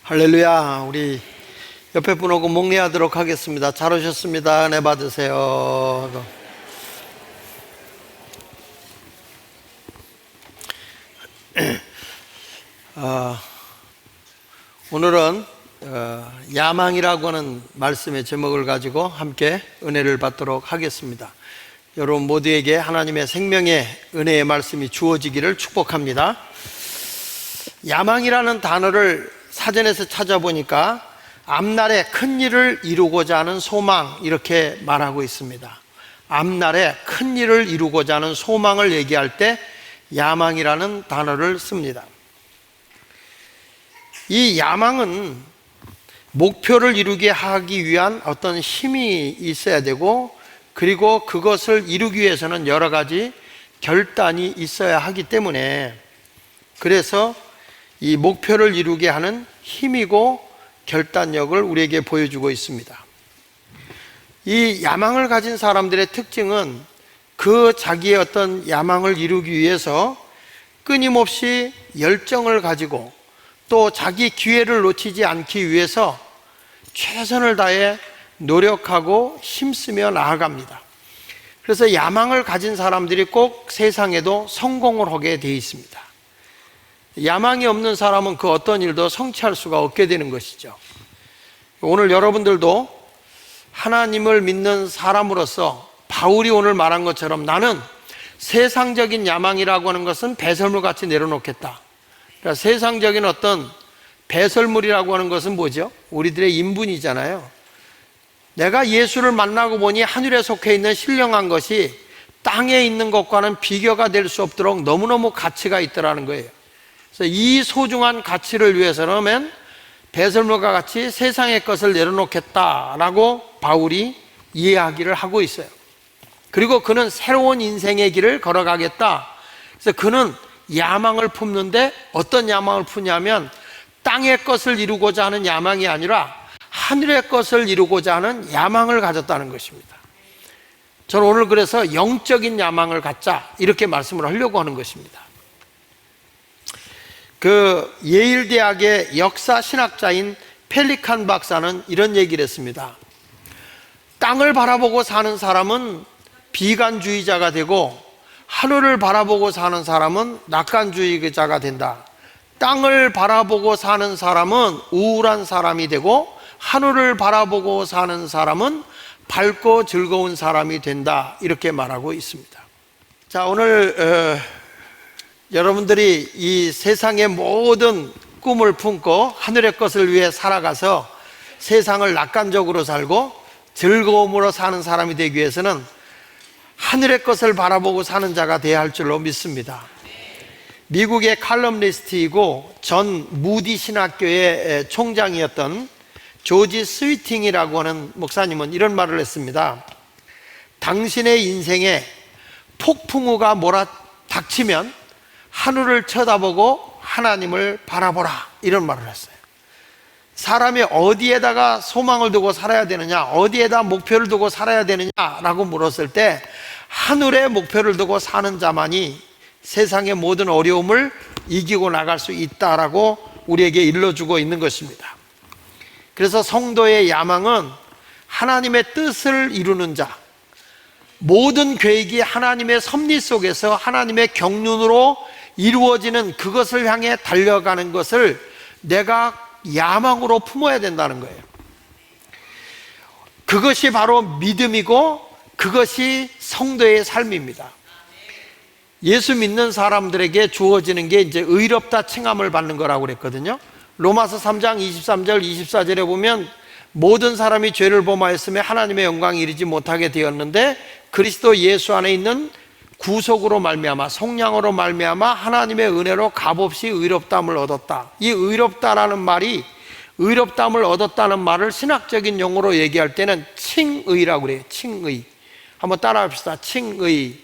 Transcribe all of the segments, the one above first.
할렐루야. 우리 옆에 분하고 목례하도록 하겠습니다. 잘 오셨습니다. 은혜 받으세요. 오늘은 야망이라고 하는 말씀의 제목을 가지고 함께 은혜를 받도록 하겠습니다. 여러분 모두에게 하나님의 생명의 은혜의 말씀이 주어지기를 축복합니다. 야망이라는 단어를 사전에서 찾아보니까 앞날에 큰 일을 이루고자 하는 소망, 이렇게 말하고 있습니다. 앞날에 큰 일을 이루고자 하는 소망을 얘기할 때 야망이라는 단어를 씁니다. 이 야망은 목표를 이루게 하기 위한 어떤 힘이 있어야 되고, 그리고 그것을 이루기 위해서는 여러 가지 결단이 있어야 하기 때문에, 그래서 이 목표를 이루게 하는 힘이고 결단력을 우리에게 보여주고 있습니다. 이 야망을 가진 사람들의 특징은 그 자기의 어떤 야망을 이루기 위해서 끊임없이 열정을 가지고 또 자기 기회를 놓치지 않기 위해서 최선을 다해 노력하고 힘쓰며 나아갑니다. 그래서 야망을 가진 사람들이 꼭 세상에도 성공을 하게 되어 있습니다. 야망이 없는 사람은 그 어떤 일도 성취할 수가 없게 되는 것이죠. 오늘 여러분들도 하나님을 믿는 사람으로서 바울이 오늘 말한 것처럼 나는 세상적인 야망이라고 하는 것은 배설물같이 내려놓겠다. 그러니까 세상적인 어떤 배설물이라고 하는 것은 뭐죠? 우리들의 인분이잖아요. 내가 예수를 만나고 보니 하늘에 속해 있는 신령한 것이 땅에 있는 것과는 비교가 될 수 없도록 너무너무 가치가 있더라는 거예요. 그래서 이 소중한 가치를 위해서는 배설물과 같이 세상의 것을 내려놓겠다라고 바울이 이야기를 하고 있어요. 그리고 그는 새로운 인생의 길을 걸어가겠다. 그래서 그는 야망을 품는데 어떤 야망을 품냐면 땅의 것을 이루고자 하는 야망이 아니라 하늘의 것을 이루고자 하는 야망을 가졌다는 것입니다. 저는 오늘 그래서 영적인 야망을 갖자, 이렇게 말씀을 하려고 하는 것입니다. 예일대학의 역사 신학자인 펠리칸 박사는 이런 얘기를 했습니다. 땅을 바라보고 사는 사람은 비관주의자가 되고 하늘을 바라보고 사는 사람은 낙관주의자가 된다. 땅을 바라보고 사는 사람은 우울한 사람이 되고 하늘을 바라보고 사는 사람은 밝고 즐거운 사람이 된다. 이렇게 말하고 있습니다. 자, 오늘 여러분들이 이 세상의 모든 꿈을 품고 하늘의 것을 위해 살아가서 세상을 낙관적으로 살고 즐거움으로 사는 사람이 되기 위해서는 하늘의 것을 바라보고 사는 자가 되어야 할 줄로 믿습니다. 미국의 칼럼니스트이고 전 무디 신학교의 총장이었던 조지 스위팅이라고 하는 목사님은 이런 말을 했습니다. 당신의 인생에 폭풍우가 몰아닥치면 하늘을 쳐다보고 하나님을 바라보라, 이런 말을 했어요. 사람이 어디에다가 소망을 두고 살아야 되느냐, 어디에다 목표를 두고 살아야 되느냐라고 물었을 때 하늘에 목표를 두고 사는 자만이 세상의 모든 어려움을 이기고 나갈 수 있다라고 우리에게 일러주고 있는 것입니다. 그래서 성도의 야망은 하나님의 뜻을 이루는 자, 모든 계획이 하나님의 섭리 속에서 하나님의 경륜으로 이루어지는 그것을 향해 달려가는 것을 내가 야망으로 품어야 된다는 거예요. 그것이 바로 믿음이고 그것이 성도의 삶입니다. 예수 믿는 사람들에게 주어지는 게 이제 의롭다 칭함을 받는 거라고 그랬거든요. 로마서 3장 23절 24절에 보면 모든 사람이 죄를 범하였으며 하나님의 영광에 이르지 못하게 되었는데 그리스도 예수 안에 있는 구속으로 말미암아 속량으로 말미암아 하나님의 은혜로 값없이 의롭다함을 얻었다. 이 의롭다라는 말이, 의롭다함을 얻었다는 말을 신학적인 용어로 얘기할 때는 칭의라고 그래요. 칭의. 한번 따라 합시다. 칭의.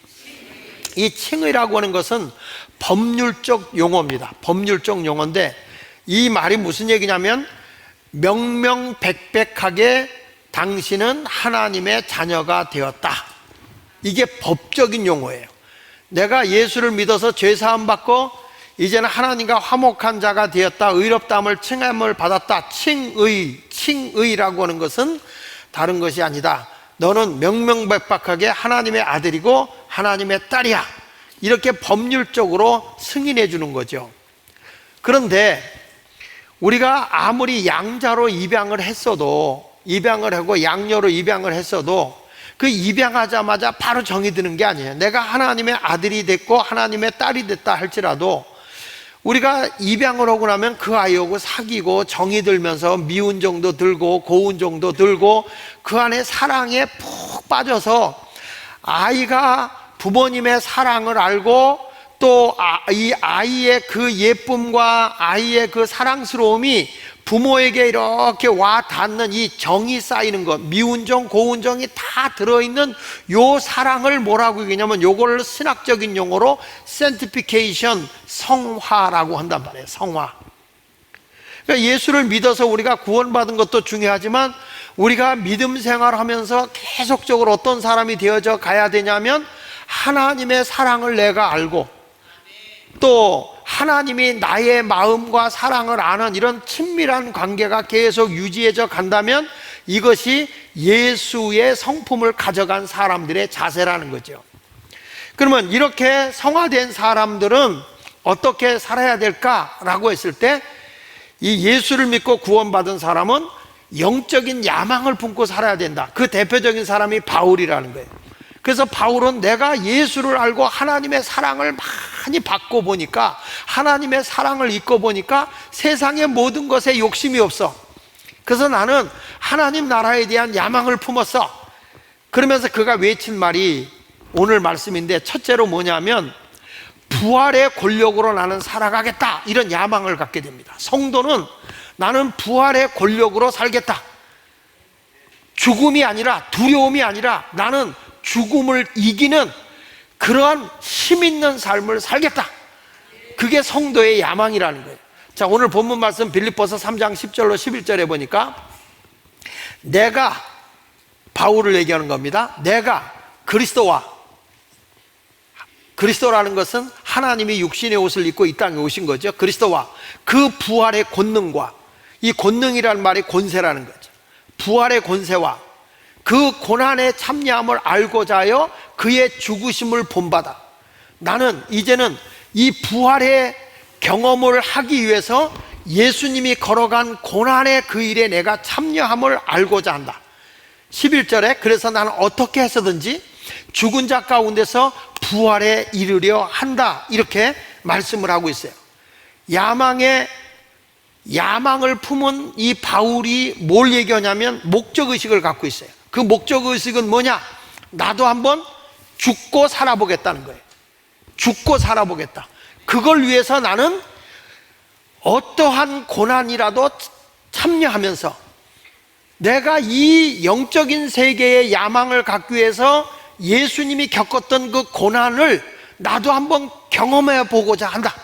이 칭의라고 하는 것은 법률적 용어입니다. 법률적 용어인데 이 말이 무슨 얘기냐면 명명백백하게 당신은 하나님의 자녀가 되었다. 이게 법적인 용어예요. 내가 예수를 믿어서 죄사함 받고 이제는 하나님과 화목한 자가 되었다. 의롭다함을 칭함을 받았다. 칭의라고 하는 것은 다른 것이 아니다. 너는 명명백백하게 하나님의 아들이고 하나님의 딸이야. 이렇게 법률적으로 승인해 주는 거죠. 그런데 우리가 아무리 양자로 입양을 했어도, 입양을 하고 양녀로 입양을 했어도 그 입양하자마자 바로 정이 드는 게 아니에요. 내가 하나님의 아들이 됐고 하나님의 딸이 됐다 할지라도 우리가 입양을 하고 나면 그 아이하고 사귀고 정이 들면서 미운 정도 들고 고운 정도 들고 그 안에 사랑에 푹 빠져서 아이가 부모님의 사랑을 알고 또 이 아이의 그 예쁨과 아이의 그 사랑스러움이 부모에게 이렇게 와 닿는 이 정이 쌓이는 것, 미운 정, 고운 정이 다 들어있는 요 사랑을 뭐라고 얘기냐면 요걸 신학적인 용어로 sanctification, 성화라고 한단 말이에요. 성화. 그러니까 예수를 믿어서 우리가 구원받은 것도 중요하지만 우리가 믿음 생활하면서 계속적으로 어떤 사람이 되어져 가야 되냐면 하나님의 사랑을 내가 알고 또 하나님이 나의 마음과 사랑을 아는 이런 친밀한 관계가 계속 유지해져 간다면 이것이 예수의 성품을 가져간 사람들의 자세라는 거죠. 그러면 이렇게 성화된 사람들은 어떻게 살아야 될까라고 했을 때 이 예수를 믿고 구원받은 사람은 영적인 야망을 품고 살아야 된다. 그 대표적인 사람이 바울이라는 거예요. 그래서 바울은 내가 예수를 알고 하나님의 사랑을 많이 받고 보니까, 하나님의 사랑을 잊고 보니까 세상의 모든 것에 욕심이 없어. 그래서 나는 하나님 나라에 대한 야망을 품었어. 그러면서 그가 외친 말이 오늘 말씀인데, 첫째로 뭐냐면 부활의 권력으로 나는 살아가겠다, 이런 야망을 갖게 됩니다. 성도는 나는 부활의 권력으로 살겠다. 죽음이 아니라, 두려움이 아니라 나는 죽음을 이기는 그러한 힘 있는 삶을 살겠다. 그게 성도의 야망이라는 거예요. 자, 오늘 본문 말씀 빌립보서 3장 10절로 11절에 보니까 내가, 바울을 얘기하는 겁니다. 내가 그리스도라는 것은 하나님이 육신의 옷을 입고 이 땅에 오신 거죠. 그리스도와 그 부활의 권능과, 이 권능이라는 말이 권세라는 거죠. 부활의 권세와 그 고난의 참여함을 알고자 하여 그의 죽으심을 본받아 나는 이제는 이 부활의 경험을 하기 위해서 예수님이 걸어간 고난의 그 일에 내가 참여함을 알고자 한다. 11절에 그래서 나는 어떻게 해서든지 죽은 자 가운데서 부활에 이르려 한다, 이렇게 말씀을 하고 있어요. 야망을 품은 이 바울이 뭘 얘기하냐면 목적의식을 갖고 있어요. 그 목적의식은 뭐냐? 나도 한번 죽고 살아보겠다는 거예요. 죽고 살아보겠다. 그걸 위해서 나는 어떠한 고난이라도 참여하면서 내가 이 영적인 세계의 야망을 갖기 위해서 예수님이 겪었던 그 고난을 나도 한번 경험해 보고자 한다.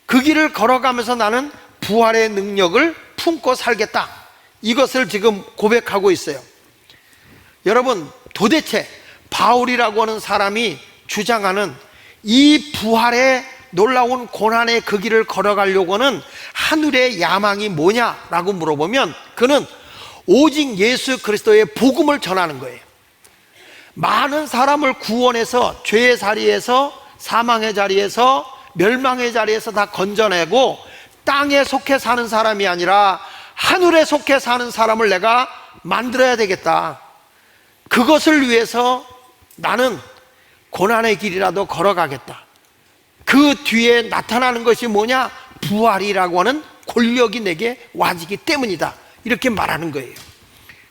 그 길을 걸어가면서 나는 부활의 능력을 품고 살겠다. 이것을 지금 고백하고 있어요. 여러분, 도대체 바울이라고 하는 사람이 주장하는 이 부활의 놀라운 고난의 그 길을 걸어가려고 하는 하늘의 야망이 뭐냐라고 물어보면 그는 오직 예수 그리스도의 복음을 전하는 거예요. 많은 사람을 구원해서 죄의 자리에서, 사망의 자리에서, 멸망의 자리에서 다 건져내고 땅에 속해 사는 사람이 아니라 하늘에 속해 사는 사람을 내가 만들어야 되겠다. 그것을 위해서 나는 고난의 길이라도 걸어가겠다. 그 뒤에 나타나는 것이 뭐냐? 부활이라고 하는 권력이 내게 와지기 때문이다, 이렇게 말하는 거예요.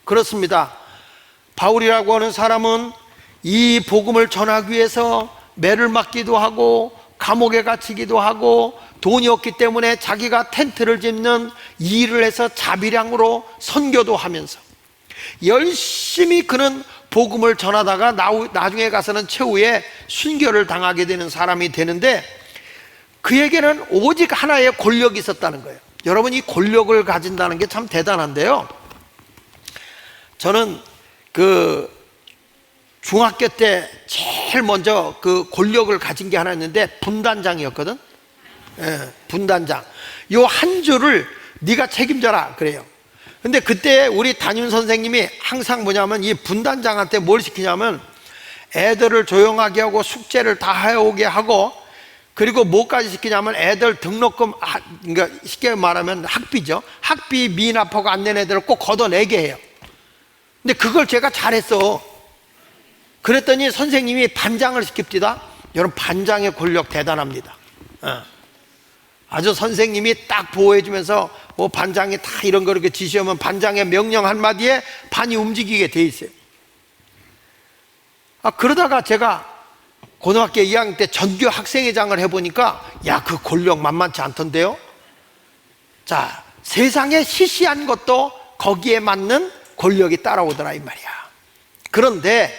그렇습니다. 바울이라고 하는 사람은 이 복음을 전하기 위해서 매를 맞기도 하고 감옥에 갇히기도 하고 돈이 없기 때문에 자기가 텐트를 짓는 일을 해서 자비량으로 선교도 하면서 열심히 그는 복음을 전하다가 나중에 가서는 최후에 순교를 당하게 되는 사람이 되는데, 그에게는 오직 하나의 권력이 있었다는 거예요. 여러분, 이 권력을 가진다는 게 참 대단한데요. 저는 중학교 때 제일 먼저 그 권력을 가진 게 하나 있는데 분단장이었거든. 분단장. 요 한 줄을 네가 책임져라 그래요. 근데 그때 우리 담임 선생님이 항상 뭐냐면 이 분단장한테 뭘 시키냐면 애들을 조용하게 하고 숙제를 다 해오게 하고, 그리고 뭐까지 시키냐면 애들 등록금, 그러니까 쉽게 말하면 학비죠. 학비 미납하고 안 낸 애들을 꼭 걷어내게 해요. 근데 그걸 제가 잘했어. 그랬더니 선생님이 반장을 시킵니다. 여러분, 반장의 권력 대단합니다. 아주 선생님이 딱 보호해주면서 뭐 반장이 다 이런 거 이렇게 지시하면 반장의 명령 한마디에 반이 움직이게 돼 있어요. 그러다가 제가 고등학교 2학년 때 전교 학생회장을 해보니까 야, 그 권력 만만치 않던데요. 자, 세상에 시시한 것도 거기에 맞는 권력이 따라오더라 이 말이야. 그런데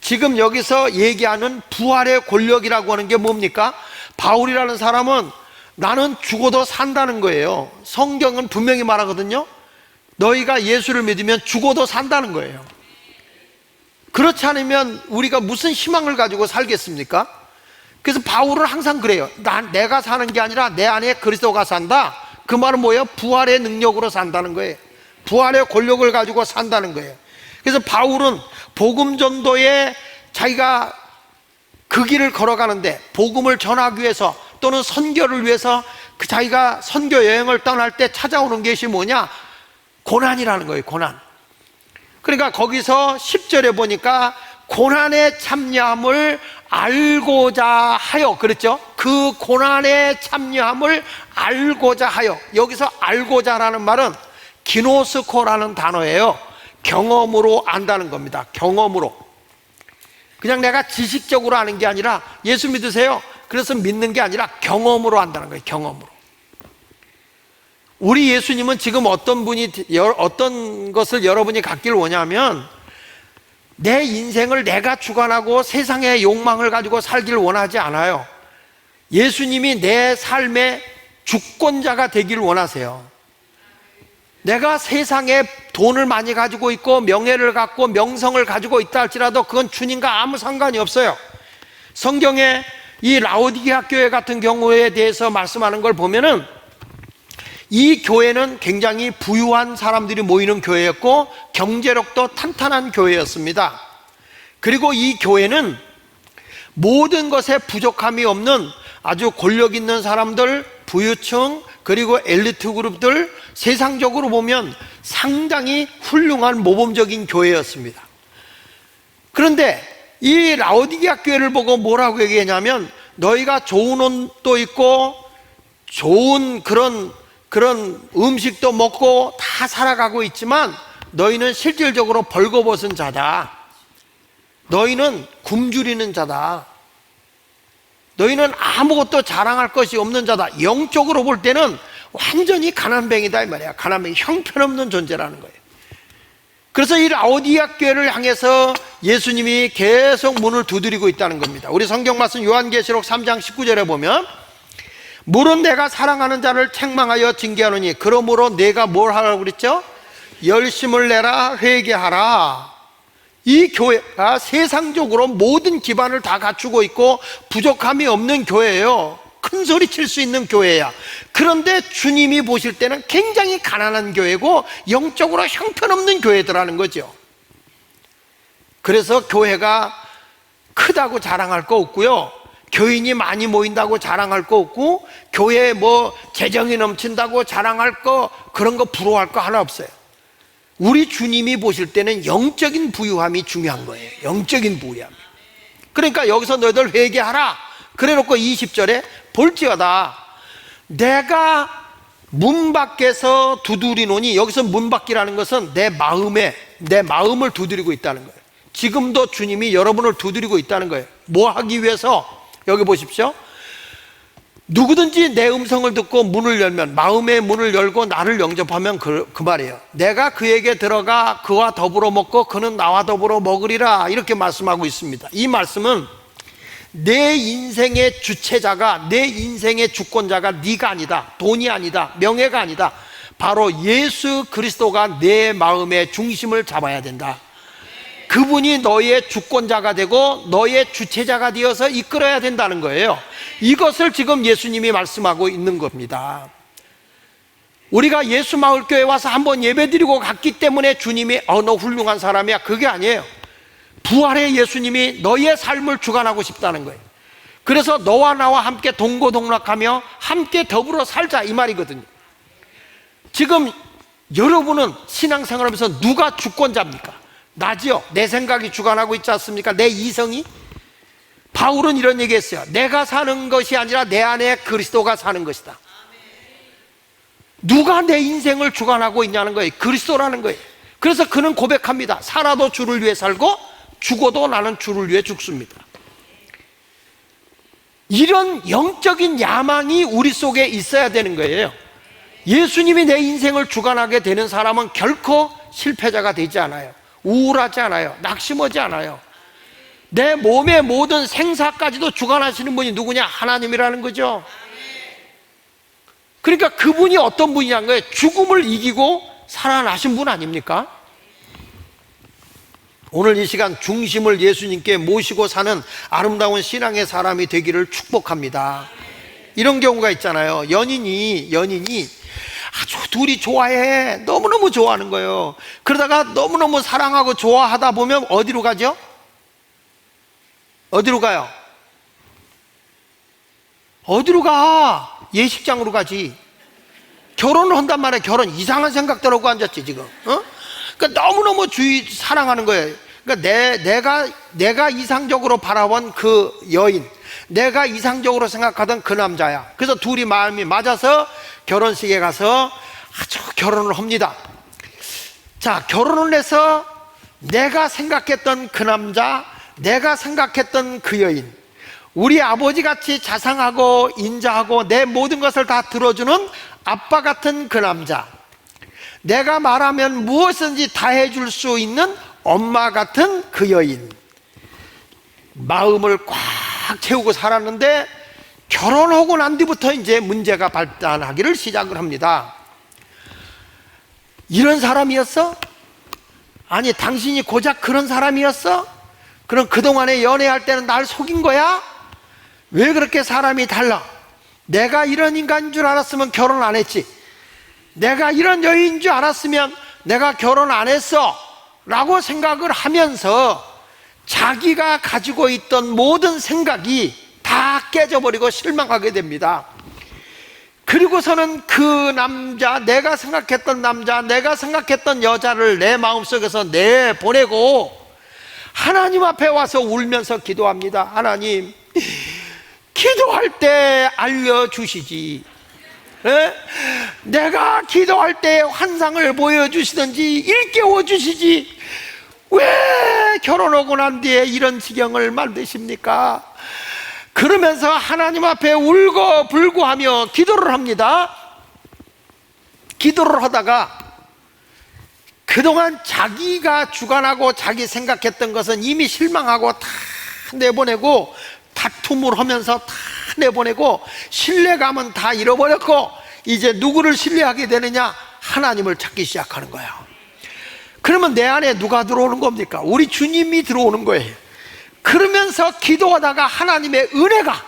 지금 여기서 얘기하는 부활의 권력이라고 하는 게 뭡니까? 바울이라는 사람은 나는 죽어도 산다는 거예요. 성경은 분명히 말하거든요. 너희가 예수를 믿으면 죽어도 산다는 거예요. 그렇지 않으면 우리가 무슨 희망을 가지고 살겠습니까? 그래서 바울은 항상 그래요. 내가 사는 게 아니라 내 안에 그리스도가 산다. 그 말은 뭐예요? 부활의 능력으로 산다는 거예요. 부활의 권력을 가지고 산다는 거예요. 그래서 바울은 복음 전도에 자기가 그 길을 걸어가는데, 복음을 전하기 위해서 또는 선교를 위해서 그 자기가 선교 여행을 떠날 때 찾아오는 것이 뭐냐? 고난이라는 거예요. 고난. 그러니까 거기서 10절에 보니까 고난에 참여함을 알고자 하여, 그랬죠? 그 고난에 참여함을 알고자 하여. 여기서 알고자라는 말은 기노스코라는 단어예요. 경험으로 안다는 겁니다. 경험으로. 그냥 내가 지식적으로 아는 게 아니라, 예수 믿으세요, 그래서 믿는 게 아니라 경험으로 안다는 거예요. 경험으로. 우리 예수님은 지금 어떤 것을 여러분이 갖길 원하면, 내 인생을 내가 주관하고 세상의 욕망을 가지고 살길 원하지 않아요. 예수님이 내 삶의 주권자가 되길 원하세요. 내가 세상에 돈을 많이 가지고 있고 명예를 갖고 명성을 가지고 있다 할지라도 그건 주님과 아무 상관이 없어요. 성경에 이 라오디게아 교회 같은 경우에 대해서 말씀하는 걸 보면은, 이 교회는 굉장히 부유한 사람들이 모이는 교회였고 경제력도 탄탄한 교회였습니다. 그리고 이 교회는 모든 것에 부족함이 없는 아주 권력 있는 사람들, 부유층, 그리고 엘리트 그룹들, 세상적으로 보면 상당히 훌륭한 모범적인 교회였습니다. 그런데 이 라오디게아 교회를 보고 뭐라고 얘기했냐면, 너희가 좋은 옷도 입고 좋은 그런 음식도 먹고 다 살아가고 있지만 너희는 실질적으로 벌거벗은 자다. 너희는 굶주리는 자다. 너희는 아무것도 자랑할 것이 없는 자다. 영적으로 볼 때는 완전히 가난뱅이다 이 말이야. 가난뱅이, 형편없는 존재라는 거예요. 그래서 이 라오디게아 교회를 향해서 예수님이 계속 문을 두드리고 있다는 겁니다. 우리 성경 말씀 요한계시록 3장 19절에 보면, 물은 내가 사랑하는 자를 책망하여 징계하노니 그러므로 내가 뭘 하라고 그랬죠? 열심을 내라, 회개하라. 이 교회가 세상적으로 모든 기반을 다 갖추고 있고 부족함이 없는 교회예요. 큰 소리 칠 수 있는 교회야. 그런데 주님이 보실 때는 굉장히 가난한 교회고 영적으로 형편없는 교회더라는 거죠. 그래서 교회가 크다고 자랑할 거 없고요, 교인이 많이 모인다고 자랑할 거 없고, 교회에 뭐 재정이 넘친다고 자랑할 거, 그런 거 부러워할 거 하나 없어요. 우리 주님이 보실 때는 영적인 부유함이 중요한 거예요. 영적인 부유함. 그러니까 여기서 너희들 회개하라 그래 놓고 20절에 볼지어다 내가 문 밖에서 두드리노니, 여기서 문 밖이라는 것은 내 마음을 두드리고 있다는 거예요. 지금도 주님이 여러분을 두드리고 있다는 거예요. 뭐 하기 위해서? 여기 보십시오. 누구든지 내 음성을 듣고 문을 열면, 마음의 문을 열고 나를 영접하면 그 말이에요. 내가 그에게 들어가 그와 더불어 먹고 그는 나와 더불어 먹으리라, 이렇게 말씀하고 있습니다. 이 말씀은 내 인생의 주체자가, 내 인생의 주권자가 네가 아니다, 돈이 아니다, 명예가 아니다. 바로 예수 그리스도가 내 마음의 중심을 잡아야 된다. 그분이 너의 주권자가 되고 너의 주체자가 되어서 이끌어야 된다는 거예요. 이것을 지금 예수님이 말씀하고 있는 겁니다. 우리가 예수마을교회 와서 한번 예배드리고 갔기 때문에 주님이 너 훌륭한 사람이야, 그게 아니에요. 부활의 예수님이 너의 삶을 주관하고 싶다는 거예요. 그래서 너와 나와 함께 동고동락하며 함께 더불어 살자, 이 말이거든요. 지금 여러분은 신앙생활하면서 누가 주권자입니까? 나지요. 내 생각이 주관하고 있지 않습니까? 내 이성이. 바울은 이런 얘기했어요. 내가 사는 것이 아니라 내 안에 그리스도가 사는 것이다. 누가 내 인생을 주관하고 있냐는 거예요. 그리스도라는 거예요. 그래서 그는 고백합니다. 살아도 주를 위해 살고 죽어도 나는 주를 위해 죽습니다. 이런 영적인 야망이 우리 속에 있어야 되는 거예요. 예수님이 내 인생을 주관하게 되는 사람은 결코 실패자가 되지 않아요. 우울하지 않아요. 낙심하지 않아요. 내 몸의 모든 생사까지도 주관하시는 분이 누구냐? 하나님이라는 거죠. 그러니까 그분이 어떤 분이냐는 거예요. 죽음을 이기고 살아나신 분 아닙니까? 오늘 이 시간 중심을 예수님께 모시고 사는 아름다운 신앙의 사람이 되기를 축복합니다. 이런 경우가 있잖아요. 연인이 아주 둘이 좋아해. 너무너무 좋아하는 거예요. 그러다가 너무너무 사랑하고 좋아하다 보면 어디로 가죠? 어디로 가요? 어디로 가? 예식장으로 가지. 결혼을 한단 말이야. 결혼. 이상한 생각들 하고 앉았지 지금. 그러니까 너무너무 사랑하는 거예요. 그러니까 내가 이상적으로 바라본 그 여인, 내가 이상적으로 생각하던 그 남자야. 그래서 둘이 마음이 맞아서 결혼식에 가서 아주 결혼을 합니다. 자, 결혼을 해서 내가 생각했던 그 남자, 내가 생각했던 그 여인, 우리 아버지같이 자상하고 인자하고 내 모든 것을 다 들어주는 아빠 같은 그 남자, 내가 말하면 무엇이든지 다 해줄 수 있는 엄마 같은 그 여인, 마음을 꽉 채우고 살았는데 결혼하고 난 뒤부터 이제 문제가 발단하기를 시작을 합니다. 이런 사람이었어? 아니, 당신이 고작 그런 사람이었어? 그럼 그동안에 연애할 때는 날 속인 거야? 왜 그렇게 사람이 달라? 내가 이런 인간인 줄 알았으면 결혼 안 했지. 내가 이런 여인인 줄 알았으면 내가 결혼 안 했어 라고 생각을 하면서 자기가 가지고 있던 모든 생각이 다 깨져버리고 실망하게 됩니다. 그리고서는 그 남자, 내가 생각했던 남자, 내가 생각했던 여자를 내 마음속에서 내보내고 하나님 앞에 와서 울면서 기도합니다. 하나님, 기도할 때 알려주시지. 에? 내가 기도할 때 환상을 보여주시든지 일깨워 주시지. 왜 결혼하고 난 뒤에 이런 지경을 만드십니까? 그러면서 하나님 앞에 울고 불고 하며 기도를 합니다. 기도를 하다가 그동안 자기가 주관하고 자기 생각했던 것은 이미 실망하고 다 내보내고 다툼을 하면서 다 내보내고 신뢰감은 다 잃어버렸고 이제 누구를 신뢰하게 되느냐? 하나님을 찾기 시작하는 거야. 그러면 내 안에 누가 들어오는 겁니까? 우리 주님이 들어오는 거예요. 그러면서 기도하다가 하나님의 은혜가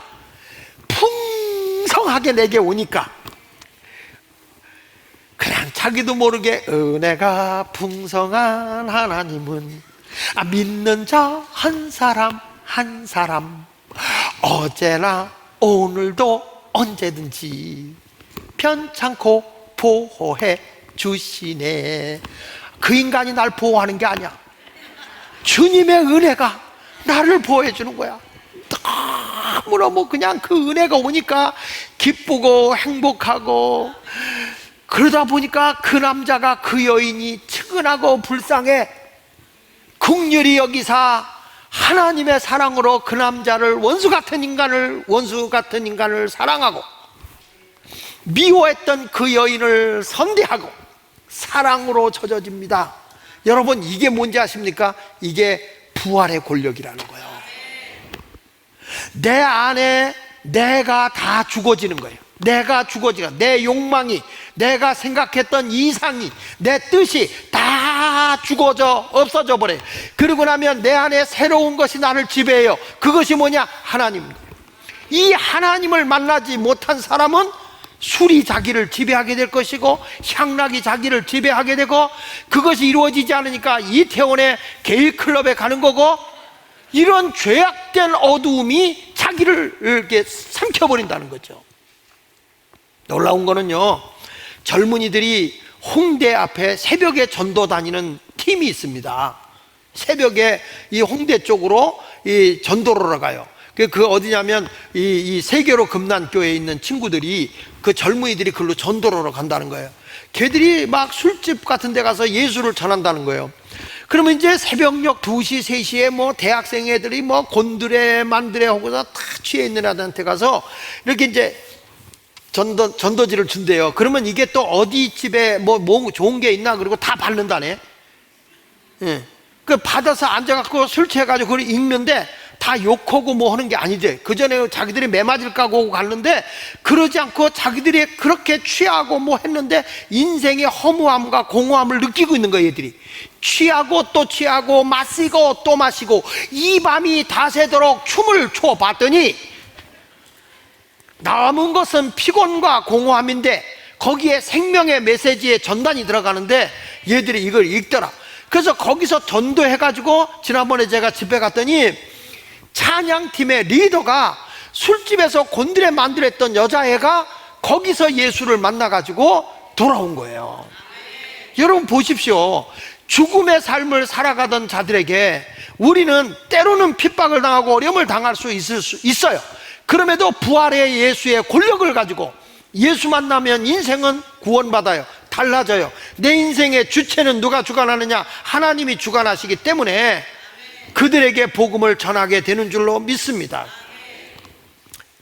풍성하게 내게 오니까 그냥 자기도 모르게 은혜가 풍성한 하나님은 믿는 자 한 사람 한 사람 어제나 오늘도 언제든지 편찮고 보호해 주시네. 그 인간이 날 보호하는 게 아니야. 주님의 은혜가 나를 보호해 주는 거야. 너무너무 그냥 그 은혜가 오니까 기쁘고 행복하고, 그러다 보니까 그 남자가 그 여인이 측은하고 불쌍해 긍휼히 여기사 하나님의 사랑으로 그 남자를 원수 같은 인간을 사랑하고 미워했던 그 여인을 선대하고 사랑으로 젖어집니다. 여러분, 이게 뭔지 아십니까? 이게 부활의 권력이라는 거예요. 내 안에 내가 다 죽어지는 거예요. 내가 죽어지가, 내 욕망이, 내가 생각했던 이상이, 내 뜻이 다 죽어져 없어져 버려요. 그러고 나면 내 안에 새로운 것이 나를 지배해요. 그것이 뭐냐? 하나님입니다. 이 하나님을 만나지 못한 사람은 술이 자기를 지배하게 될 것이고 향락이 자기를 지배하게 되고, 그것이 이루어지지 않으니까 이태원의 게이클럽에 가는 거고, 이런 죄악된 어두움이 자기를 이렇게 삼켜버린다는 거죠. 놀라운 거는요, 젊은이들이 홍대 앞에 새벽에 전도 다니는 팀이 있습니다. 새벽에 이 홍대 쪽으로 이 전도를 가요. 그 어디냐면 이 세계로 금난교에 있는 친구들이, 그 젊은이들이 글로 전도로 간다는 거예요. 걔들이 막 술집 같은 데 가서 예수를 전한다는 거예요. 그러면 이제 새벽녘 2시, 3시에 뭐 대학생 애들이 뭐 곤드레 만드레 하고서 다 취해 있는 애들한테 가서 이렇게 이제 전도지를 준대요. 그러면 이게 또 어디 집에 뭐 좋은 게 있나, 그리고 다 받는다네. 예. 그 받아서 앉아갖고 술 취해가지고 그걸 읽는데 다 욕하고 뭐 하는 게 아니지. 그 전에 자기들이 매맞을 까고 갔는데, 그러지 않고 자기들이 그렇게 취하고 뭐 했는데 인생의 허무함과 공허함을 느끼고 있는 거예요. 얘들이 취하고 또 취하고 마시고 또 마시고 이 밤이 다 새도록 춤을 춰 봤더니 남은 것은 피곤과 공허함인데 거기에 생명의 메시지의 전단이 들어가는데 얘들이 이걸 읽더라. 그래서 거기서 전도해가지고 지난번에 제가 집에 갔더니 찬양팀의 리더가 술집에서 곤드레 만들었던 여자애가 거기서 예수를 만나가지고 돌아온 거예요. 여러분 보십시오. 죽음의 삶을 살아가던 자들에게 우리는 때로는 핍박을 당하고 어려움을 당할 수 있어요. 그럼에도 부활의 예수의 권력을 가지고 예수 만나면 인생은 구원받아요. 달라져요. 내 인생의 주체는 누가 주관하느냐? 하나님이 주관하시기 때문에 그들에게 복음을 전하게 되는 줄로 믿습니다.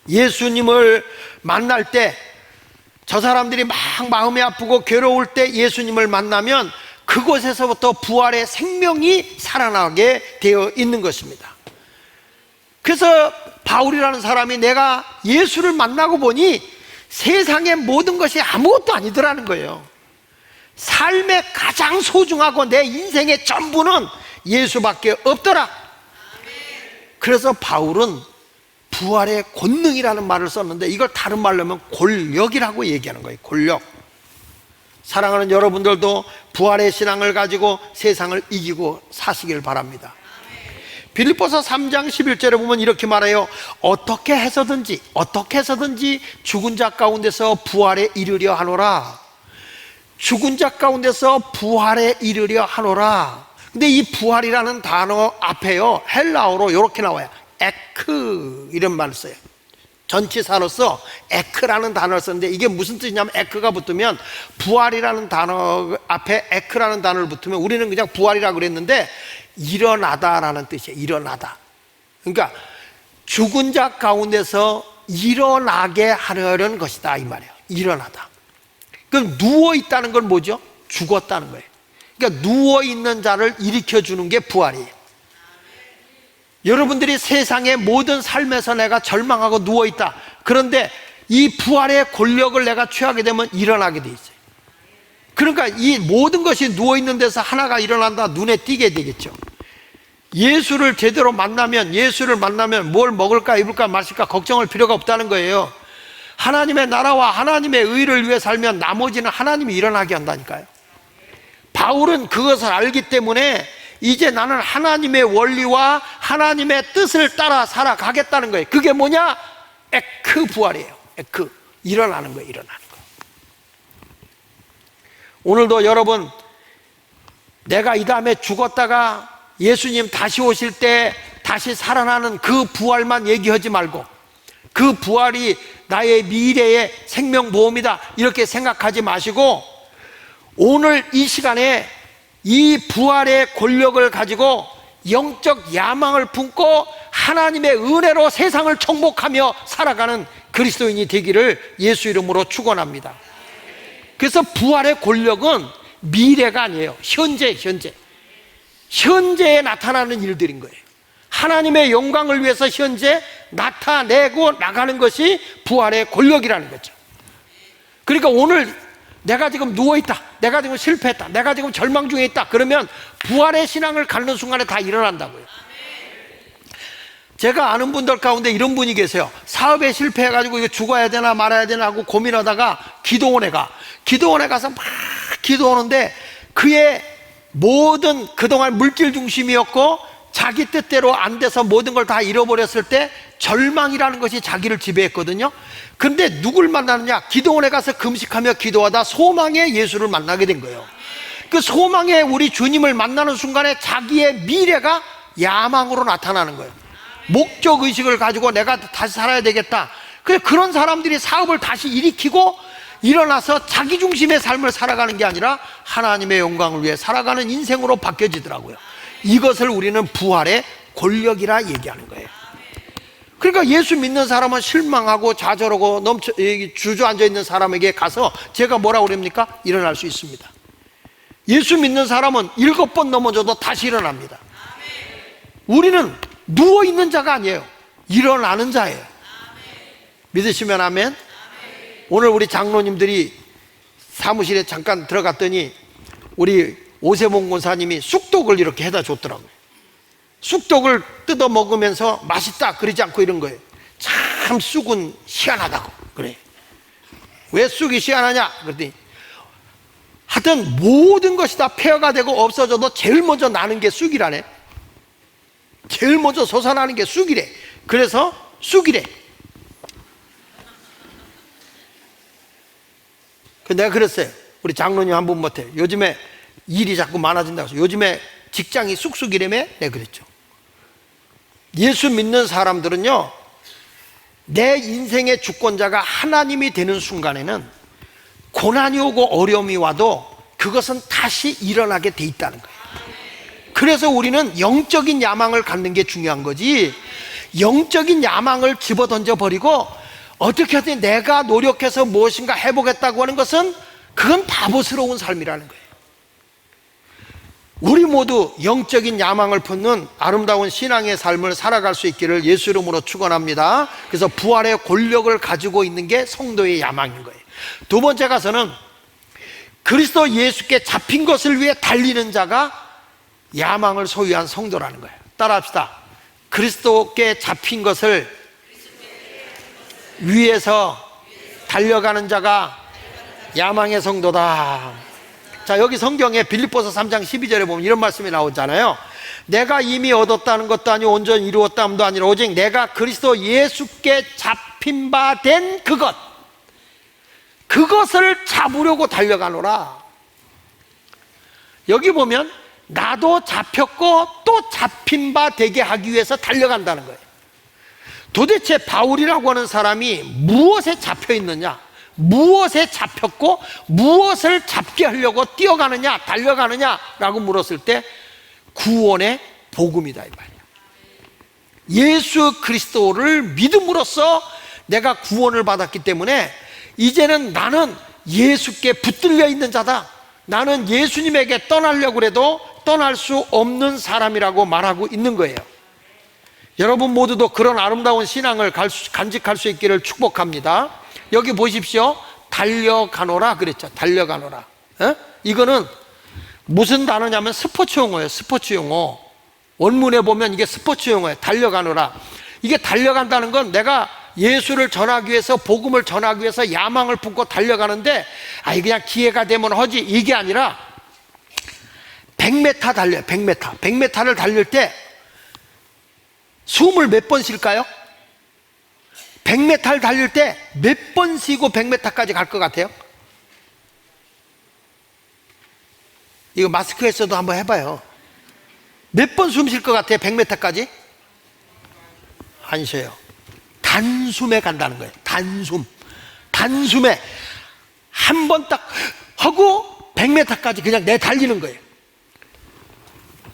예수님을 만날 때, 저 사람들이 막 마음이 아프고 괴로울 때 예수님을 만나면 그곳에서부터 부활의 생명이 살아나게 되어 있는 것입니다. 그래서 바울이라는 사람이 내가 예수를 만나고 보니 세상의 모든 것이 아무것도 아니더라는 거예요. 삶의 가장 소중하고 내 인생의 전부는 예수밖에 없더라. 그래서 바울은 부활의 권능이라는 말을 썼는데, 이걸 다른 말로 하면 권력이라고 얘기하는 거예요. 권력. 사랑하는 여러분들도 부활의 신앙을 가지고 세상을 이기고 사시길 바랍니다. 빌립보서 3장 11절에 보면 이렇게 말해요. 어떻게 해서든지 죽은 자 가운데서 부활에 이르려 하노라. 죽은 자 가운데서 부활에 이르려 하노라. 근데 이 부활이라는 단어 앞에요, 헬라어로 이렇게 나와요. 에크, 이런 말을 써요. 전치사로서 에크라는 단어를 썼는데, 이게 무슨 뜻이냐면, 에크가 붙으면, 부활이라는 단어 앞에 에크라는 단어를 붙으면 우리는 그냥 부활이라고 그랬는데 일어나다라는 뜻이에요. 일어나다. 그러니까 죽은 자 가운데서 일어나게 하려는 것이다, 이 말이에요. 일어나다. 그럼 누워있다는 건 뭐죠? 죽었다는 거예요. 그러니까 누워있는 자를 일으켜주는 게 부활이에요. 여러분들이 세상의 모든 삶에서 내가 절망하고 누워있다. 그런데 이 부활의 권력을 내가 취하게 되면 일어나게 돼 있어요. 그러니까 이 모든 것이 누워있는 데서 하나가 일어난다, 눈에 띄게 되겠죠. 예수를 제대로 만나면, 예수를 만나면 뭘 먹을까 입을까 마실까 걱정할 필요가 없다는 거예요. 하나님의 나라와 하나님의 의를 위해 살면 나머지는 하나님이 일어나게 한다니까요. 바울은 그것을 알기 때문에 이제 나는 하나님의 원리와 하나님의 뜻을 따라 살아가겠다는 거예요. 그게 뭐냐? 에크 부활이에요. 에크, 일어나는 거예요. 일어나는 거. 오늘도 여러분, 내가 이 다음에 죽었다가 예수님 다시 오실 때 다시 살아나는 그 부활만 얘기하지 말고, 그 부활이 나의 미래의 생명보험이다 이렇게 생각하지 마시고, 오늘 이 시간에 이 부활의 권력을 가지고 영적 야망을 품고 하나님의 은혜로 세상을 정복하며 살아가는 그리스도인이 되기를 예수 이름으로 축원합니다. 그래서 부활의 권력은 미래가 아니에요. 현재에 나타나는 일들인 거예요. 하나님의 영광을 위해서 현재 나타내고 나가는 것이 부활의 권력이라는 거죠. 그러니까 오늘 내가 지금 누워있다, 내가 지금 실패했다, 내가 지금 절망 중에 있다, 그러면 부활의 신앙을 갖는 순간에 다 일어난다고요. 제가 아는 분들 가운데 이런 분이 계세요. 사업에 실패해가지고 이거 죽어야 되나 말아야 되나 하고 고민하다가 기도원에 가서 막 기도하는데 그의 모든 그동안 물질 중심이었고 자기 뜻대로 안 돼서 모든 걸 다 잃어버렸을 때 절망이라는 것이 자기를 지배했거든요. 근데 누굴 만나느냐? 기도원에 가서 금식하며 기도하다 소망의 예수를 만나게 된 거예요. 그 소망의 우리 주님을 만나는 순간에 자기의 미래가 야망으로 나타나는 거예요. 목적의식을 가지고 내가 다시 살아야 되겠다. 그런 사람들이 사업을 다시 일으키고 일어나서 자기 중심의 삶을 살아가는 게 아니라 하나님의 영광을 위해 살아가는 인생으로 바뀌어지더라고요. 이것을 우리는 부활의 권력이라 얘기하는 거예요. 그러니까 예수 믿는 사람은 실망하고 좌절하고 주저앉아 있는 사람에게 가서 제가 뭐라고 그럽니까? 일어날 수 있습니다. 예수 믿는 사람은 7번 넘어져도 다시 일어납니다. 우리는 누워있는 자가 아니에요. 일어나는 자예요. 믿으시면 아멘. 오늘 우리 장로님들이 사무실에 잠깐 들어갔더니 우리 오세봉 권사님이 쑥떡을 이렇게 해다 줬더라고요. 쑥떡을 뜯어 먹으면서 맛있다 그러지 않고 이런 거예요. 참 쑥은 희한하다고 그래. 왜 쑥이 희한하냐 그랬더니 하여튼 모든 것이 다 폐허가 되고 없어져도 제일 먼저 나는 게 쑥이라네. 제일 먼저 솟아나는 게 쑥이래. 그래서 쑥이래. 내가 그랬어요. 우리 장로님 한 분 못해. 요즘에 일이 자꾸 많아진다고 해서 요즘에 직장이 쑥쑥이라며 내가 그랬죠. 예수 믿는 사람들은요, 내 인생의 주권자가 하나님이 되는 순간에는 고난이 오고 어려움이 와도 그것은 다시 일어나게 돼 있다는 거예요. 그래서 우리는 영적인 야망을 갖는 게 중요한 거지, 영적인 야망을 집어던져 버리고 어떻게든 내가 노력해서 무엇인가 해보겠다고 하는 것은 그건 바보스러운 삶이라는 거예요. 우리 모두 영적인 야망을 품는 아름다운 신앙의 삶을 살아갈 수 있기를 예수 이름으로 축원합니다. 그래서 부활의 권력을 가지고 있는 게 성도의 야망인 거예요. 두 번째 가서는 그리스도 예수께 잡힌 것을 위해 달리는 자가 야망을 소유한 성도라는 거예요. 따라합시다. 그리스도께 잡힌 것을 위해서 달려가는 자가 야망의 성도다. 자, 여기 성경에 빌립보서 3장 12절에 보면 이런 말씀이 나오잖아요. 내가 이미 얻었다는 것도 아니고 온전히 이루었다함도 아니라 오직 내가 그리스도 예수께 잡힌 바 된 그것을 잡으려고 달려가노라. 여기 보면 나도 잡혔고 또 잡힌 바 되게 하기 위해서 달려간다는 거예요. 도대체 바울이라고 하는 사람이 무엇에 잡혀 있느냐, 무엇에 잡혔고 무엇을 잡게 하려고 뛰어가느냐 달려가느냐 라고 물었을 때 구원의 복음이다 이 말이야. 예수 그리스도를 믿음으로써 내가 구원을 받았기 때문에 이제는 나는 예수께 붙들려 있는 자다. 나는 예수님에게 떠나려고 해도 떠날 수 없는 사람이라고 말하고 있는 거예요. 여러분 모두도 그런 아름다운 신앙을 간직할 수 있기를 축복합니다. 여기 보십시오. 달려가노라 그랬죠. 달려가노라. 이거는 무슨 단어냐면 스포츠 용어예요. 스포츠 용어. 원문에 보면 이게 스포츠 용어예요. 달려가노라. 이게 달려간다는 건 내가 예수를 전하기 위해서, 복음을 전하기 위해서 야망을 품고 달려가는데, 그냥 기회가 되면 하지, 이게 아니라 100m 달려요. 100m. 100m를 달릴 때 숨을 몇 번 쉴까요? 100m를 달릴 때 몇 번 쉬고 100m까지 갈 것 같아요? 이거 마스크에서도 한번 해봐요. 몇 번 숨 쉴 것 같아요? 100m까지? 안 쉬어요. 단숨에 간다는 거예요. 단숨에 한 번 딱 하고 100m까지 그냥 달리는 거예요.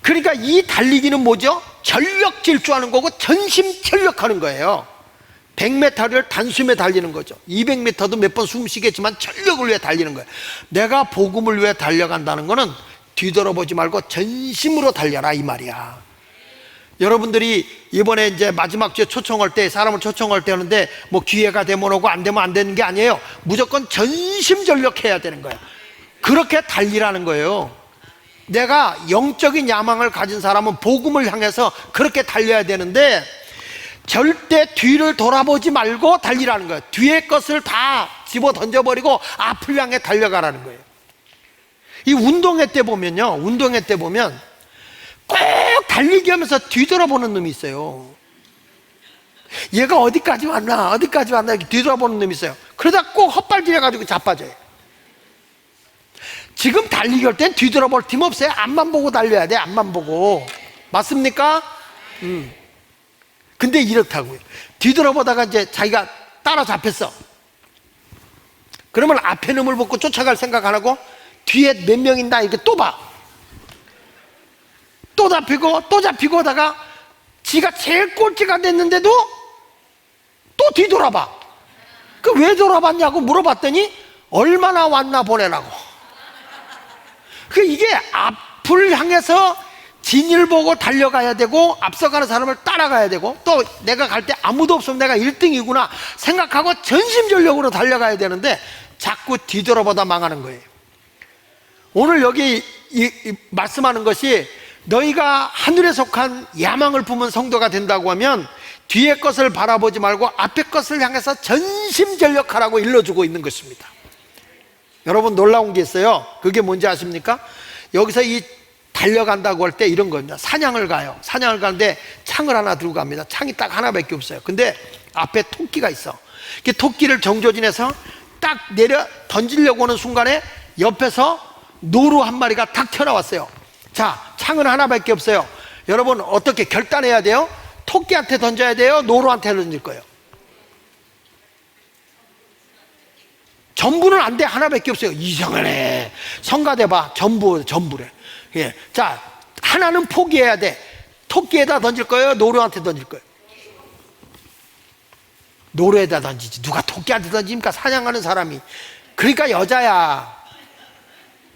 그러니까 이 달리기는 뭐죠? 전력 질주하는 거고 전심전력하는 거예요. 100m를 단숨에 달리는 거죠. 200m도 몇 번 숨 쉬겠지만 전력을 위해 달리는 거예요. 내가 복음을 위해 달려간다는 거는 뒤돌아보지 말고 전심으로 달려라 이 말이야. 여러분들이 이번에 이제 마지막 주에 초청할 때, 사람을 초청할 때 하는데 뭐 기회가 되면 오고 안 되면 안 되는 게 아니에요. 무조건 전심전력해야 되는 거예요. 그렇게 달리라는 거예요. 내가 영적인 야망을 가진 사람은 복음을 향해서 그렇게 달려야 되는데, 절대 뒤를 돌아보지 말고 달리라는 거예요. 뒤에 것을 다 집어 던져버리고 앞을 향해 달려가라는 거예요. 이 운동회 때 보면요, 운동회 때 보면 꼭 달리기 하면서 뒤돌아보는 놈이 있어요. 얘가 어디까지 왔나 이렇게 뒤돌아보는 놈이 있어요. 그러다 꼭 헛발질해가지고 자빠져요. 지금 달리기 할 땐 뒤돌아볼 팀 없어요. 앞만 보고 달려야 돼. 앞만 보고. 맞습니까? 근데 이렇다고요. 뒤돌아보다가 이제 자기가 따라잡혔어. 그러면 앞에 놈을 보고 쫓아갈 생각 안 하고 뒤에 몇 명 있나 이렇게 또 봐. 또 잡히고 하다가 지가 제일 꼴찌가 됐는데도 또 뒤돌아봐. 그 왜 돌아봤냐고 물어봤더니 얼마나 왔나 보내라고. 그 이게 앞을 향해서 진일 보고 달려가야 되고 앞서가는 사람을 따라가야 되고 또 내가 갈 때 아무도 없으면 내가 1등이구나 생각하고 전심전력으로 달려가야 되는데 자꾸 뒤돌아보다 망하는 거예요. 오늘 여기 말씀하는 것이 너희가 하늘에 속한 야망을 품은 성도가 된다고 하면 뒤에 것을 바라보지 말고 앞에 것을 향해서 전심전력하라고 일러주고 있는 것입니다. 여러분 놀라운 게 있어요. 그게 뭔지 아십니까? 여기서 이 달려간다고 할 때 이런 겁니다. 사냥을 가요. 사냥을 가는데 창을 하나 들고 갑니다. 창이 딱 하나밖에 없어요. 근데 앞에 토끼가 있어. 토끼를 정조진해서 딱 내려 던지려고 하는 순간에 옆에서 노루 한 마리가 탁 튀어나왔어요. 자, 창은 하나밖에 없어요. 여러분 어떻게 결단해야 돼요? 토끼한테 던져야 돼요? 노루한테 던질 거예요? 전부는 안 돼. 하나밖에 없어요. 이상하네. 성가대봐. 전부래. 예. 자, 하나는 포기해야 돼. 토끼에다 던질 거예요? 노루한테 던질 거예요? 노루에다 던지지. 누가 토끼한테 던집니까? 사냥하는 사람이. 그러니까 여자야.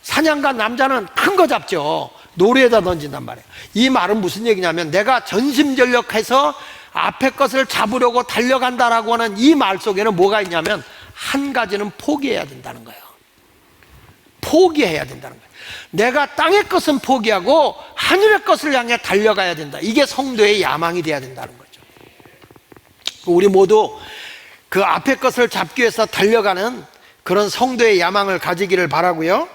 사냥가 남자는 큰 거 잡죠. 노루에다 던진단 말이에요. 이 말은 무슨 얘기냐면 내가 전심전력해서 앞에 것을 잡으려고 달려간다라고 하는 이 말 속에는 뭐가 있냐면 한 가지는 포기해야 된다는 거예요. 포기해야 된다는 거예요. 내가 땅의 것은 포기하고 하늘의 것을 향해 달려가야 된다. 이게 성도의 야망이 돼야 된다는 거죠. 우리 모두 그 앞에 것을 잡기 위해서 달려가는 그런 성도의 야망을 가지기를 바라고요.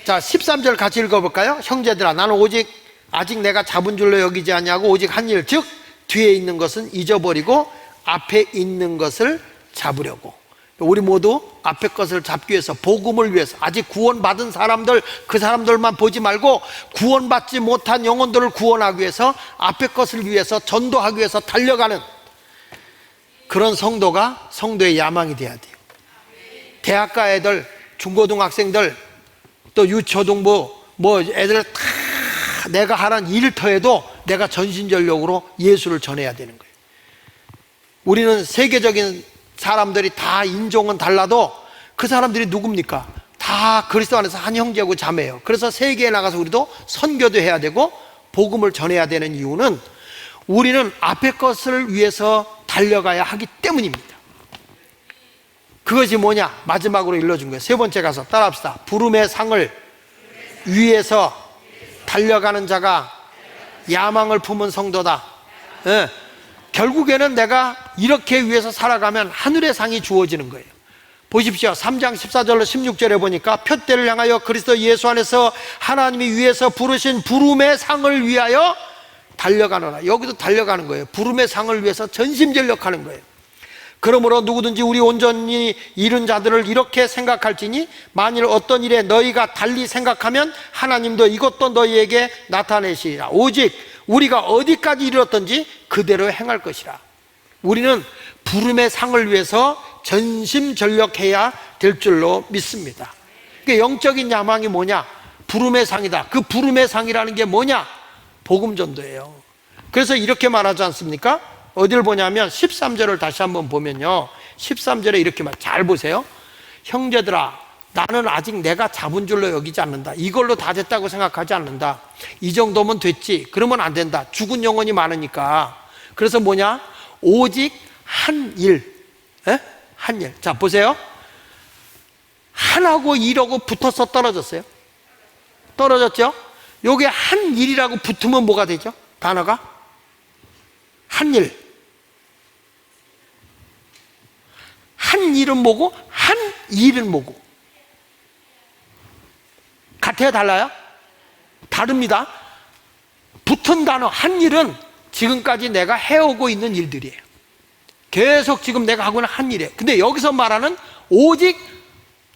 자, 13절 같이 읽어볼까요? 형제들아, 나는 오직 아직 내가 잡은 줄로 여기지 않냐고 오직 한 일, 즉 뒤에 있는 것은 잊어버리고 앞에 있는 것을 잡으려고. 우리 모두 앞에 것을 잡기 위해서, 복음을 위해서, 아직 구원받은 사람들, 그 사람들만 보지 말고 구원받지 못한 영혼들을 구원하기 위해서 앞에 것을 위해서 전도하기 위해서 달려가는 그런 성도가 성도의 야망이 돼야 돼요. 대학가 애들, 중고등학생들, 또 유초등부 애들 다 내가 하는 일터에도 내가 전심전력으로 예수를 전해야 되는 거예요. 우리는 세계적인 사람들이 다 인종은 달라도 그 사람들이 누굽니까? 다 그리스도 안에서 한 형제고 자매예요. 그래서 세계에 나가서 우리도 선교도 해야 되고 복음을 전해야 되는 이유는 우리는 앞에 것을 위해서 달려가야 하기 때문입니다. 그것이 뭐냐? 마지막으로 일러준 거예요. 세 번째 가서 따라합시다. 부름의 상을 위해서 달려가는 자가 야망을 품은 성도다. 예. 결국에는 내가 이렇게 위해서 살아가면 하늘의 상이 주어지는 거예요. 보십시오. 3장 14절로 16절에 보니까 표대를 향하여 그리스도 예수 안에서 하나님이 위해서 부르신 부름의 상을 위하여 달려가노라. 여기도 달려가는 거예요. 부름의 상을 위해서 전심전력하는 거예요. 그러므로 누구든지 우리 온전히 이른 자들을 이렇게 생각할지니 만일 어떤 일에 너희가 달리 생각하면 하나님도 이것도 너희에게 나타내시리라. 오직 우리가 어디까지 이르렀든지 그대로 행할 것이라. 우리는 부름의 상을 위해서 전심전력해야 될 줄로 믿습니다. 그러니까 영적인 야망이 뭐냐? 부름의 상이다. 그 부름의 상이라는 게 뭐냐? 복음 전도예요. 그래서 이렇게 말하지 않습니까? 어디를 보냐면 13절을 다시 한번 보면요, 13절에 이렇게 말, 잘 보세요. 형제들아, 나는 아직 내가 잡은 줄로 여기지 않는다. 이걸로 다 됐다고 생각하지 않는다. 이 정도면 됐지. 그러면 안 된다. 죽은 영혼이 많으니까. 그래서 뭐냐? 오직 한 일. 한 일. 자, 보세요. 한하고 일하고 붙어서 떨어졌어요. 떨어졌죠? 요게 한 일이라고 붙으면 뭐가 되죠? 단어가? 한 일. 한 일은 뭐고 한 일은 뭐고? 같아요, 달라요? 다릅니다. 붙은 단어 한 일은 지금까지 내가 해오고 있는 일들이에요. 계속 지금 내가 하고 있는 한 일이에요. 근데 여기서 말하는 오직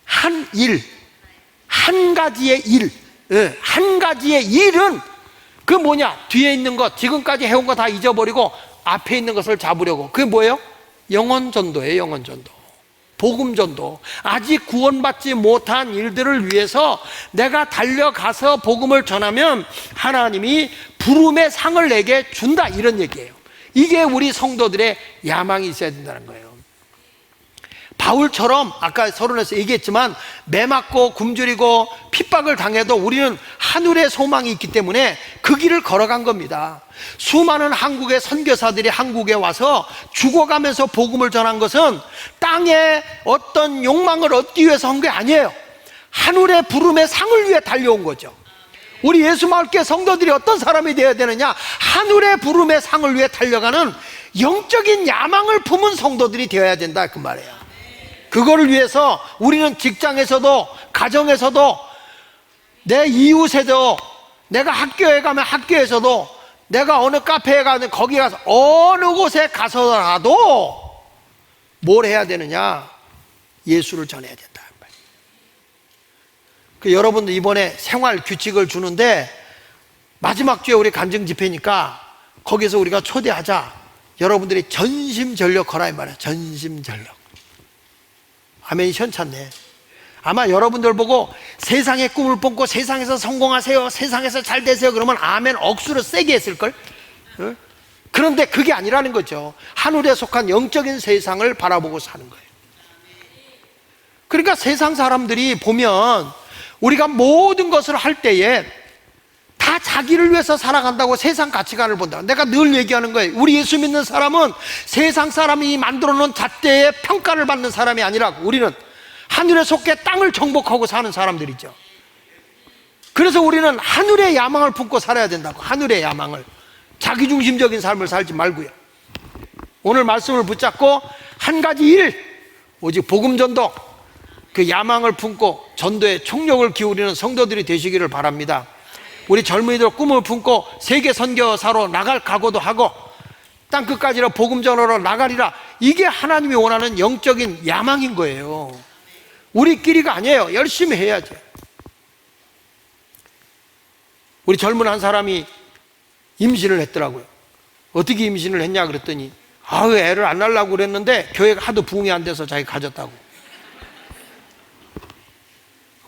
한 일, 한 가지의 일, 한 가지의 일은 그 뭐냐? 뒤에 있는 것, 지금까지 해온 거 다 잊어버리고 앞에 있는 것을 잡으려고. 그게 뭐예요? 영혼전도예요. 영혼전도, 복음전도. 아직 구원받지 못한 일들을 위해서 내가 달려가서 복음을 전하면 하나님이 부름의 상을 내게 준다, 이런 얘기예요. 이게 우리 성도들의 야망이 있어야 된다는 거예요. 바울처럼 아까 서론에서 얘기했지만 매 맞고 굶주리고 핍박을 당해도 우리는 하늘의 소망이 있기 때문에 그 길을 걸어간 겁니다. 수많은 한국의 선교사들이 한국에 와서 죽어가면서 복음을 전한 것은 땅에 어떤 욕망을 얻기 위해서 한 게 아니에요. 하늘의 부름의 상을 위해 달려온 거죠. 우리 예수마을교회 성도들이 어떤 사람이 되어야 되느냐? 하늘의 부름의 상을 위해 달려가는 영적인 야망을 품은 성도들이 되어야 된다, 그 말이에요. 그거를 위해서 우리는 직장에서도 가정에서도 내 이웃에도 내가 학교에 가면 학교에서도 내가 어느 카페에 가면 거기 가서 어느 곳에 가서라도 뭘 해야 되느냐? 예수를 전해야 된다. 그 여러분들 이번에 생활 규칙을 주는데 마지막 주에 우리 간증 집회니까 거기서 우리가 초대하자. 여러분들이 전심전력 거라 이 말이야. 전심전력. 아멘이 현찮네. 아마 여러분들 보고 세상의 꿈을 뿜고 세상에서 성공하세요, 세상에서 잘 되세요 그러면 아멘 억수로 세게 했을걸? 그런데 그게 아니라는 거죠. 하늘에 속한 영적인 세상을 바라보고 사는 거예요. 그러니까 세상 사람들이 보면 우리가 모든 것을 할 때에 다 자기를 위해서 살아간다고 세상 가치관을 본다. 내가 늘 얘기하는 거예요. 우리 예수 믿는 사람은 세상 사람이 만들어 놓은 잣대에 평가를 받는 사람이 아니라고. 우리는 하늘에 속해 땅을 정복하고 사는 사람들이죠. 그래서 우리는 하늘의 야망을 품고 살아야 된다고. 하늘의 야망을. 자기중심적인 삶을 살지 말고요. 오늘 말씀을 붙잡고 한 가지 일, 오직 복음전도, 그 야망을 품고 전도에 총력을 기울이는 성도들이 되시기를 바랍니다. 우리 젊은이들 꿈을 품고 세계 선교사로 나갈 각오도 하고 땅끝까지로 복음 전하러 나가리라. 이게 하나님이 원하는 영적인 야망인 거예요. 우리끼리가 아니에요. 열심히 해야죠. 우리 젊은 한 사람이 임신을 했더라고요. 어떻게 임신을 했냐 그랬더니 애를 안 낳으려고 그랬는데 교회가 하도 부흥이 안 돼서 자기가 가졌다고.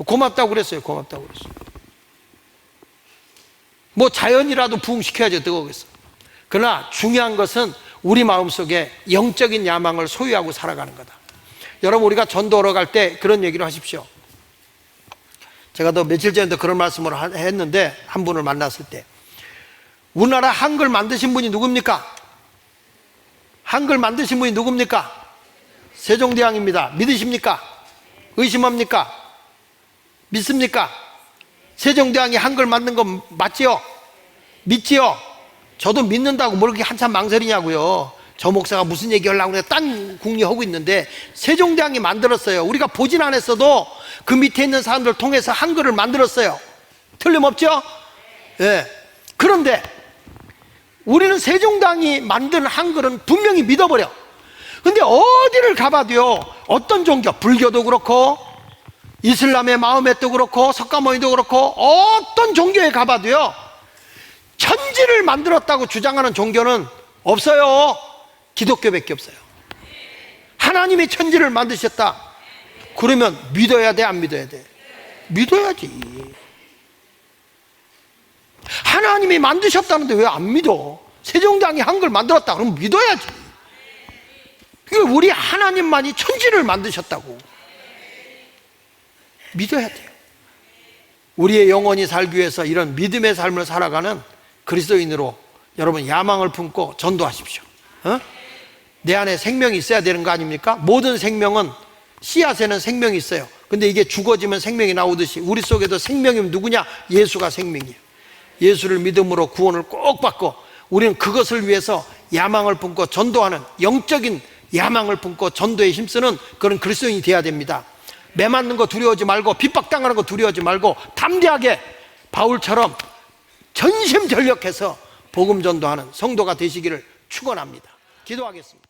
고맙다고 그랬어요. 고맙다고 그랬어요. 뭐 자연이라도 부흥시켜야죠. 뜨거우겠어. 그러나 중요한 것은 우리 마음속에 영적인 야망을 소유하고 살아가는 거다. 여러분, 우리가 전도하러 갈 때 그런 얘기를 하십시오. 제가 또 며칠 전에도 그런 말씀을 했는데 한 분을 만났을 때 우리나라 한글 만드신 분이 누굽니까? 한글 만드신 분이 누굽니까? 세종대왕입니다. 믿으십니까? 의심합니까? 믿습니까? 세종대왕이 한글 만든 거 맞지요? 믿지요? 저도 믿는다고 뭘 그렇게 한참 망설이냐고요. 저 목사가 무슨 얘기 하려고 그래. 딴 궁리하고 있는데 세종대왕이 만들었어요. 우리가 보진 않았어도 그 밑에 있는 사람들 통해서 한글을 만들었어요. 틀림없죠? 예. 그런데 우리는 세종대왕이 만든 한글은 분명히 믿어버려. 근데 어디를 가봐도요, 어떤 종교, 불교도 그렇고 이슬람의 마음에도 그렇고 석가모니도 그렇고 어떤 종교에 가봐도요 천지를 만들었다고 주장하는 종교는 없어요. 기독교밖에 없어요. 하나님이 천지를 만드셨다. 그러면 믿어야 돼, 안 믿어야 돼? 믿어야지. 하나님이 만드셨다는데 왜 안 믿어? 세종대왕이 한글 만들었다 그러면 믿어야지. 우리 하나님만이 천지를 만드셨다고 믿어야 돼요. 우리의 영혼이 살기 위해서 이런 믿음의 삶을 살아가는 그리스도인으로 여러분 야망을 품고 전도하십시오. 내 안에 생명이 있어야 되는 거 아닙니까? 모든 생명은 씨앗에는 생명이 있어요. 근데 이게 죽어지면 생명이 나오듯이 우리 속에도 생명이면 누구냐? 예수가 생명이에요. 예수를 믿음으로 구원을 꼭 받고 우리는 그것을 위해서 야망을 품고 전도하는, 영적인 야망을 품고 전도에 힘쓰는 그런 그리스도인이 되어야 됩니다. 매 맞는 거 두려워하지 말고, 핍박당하는 거 두려워하지 말고, 담대하게 바울처럼 전심전력해서 복음 전도하는 성도가 되시기를 축원합니다. 기도하겠습니다.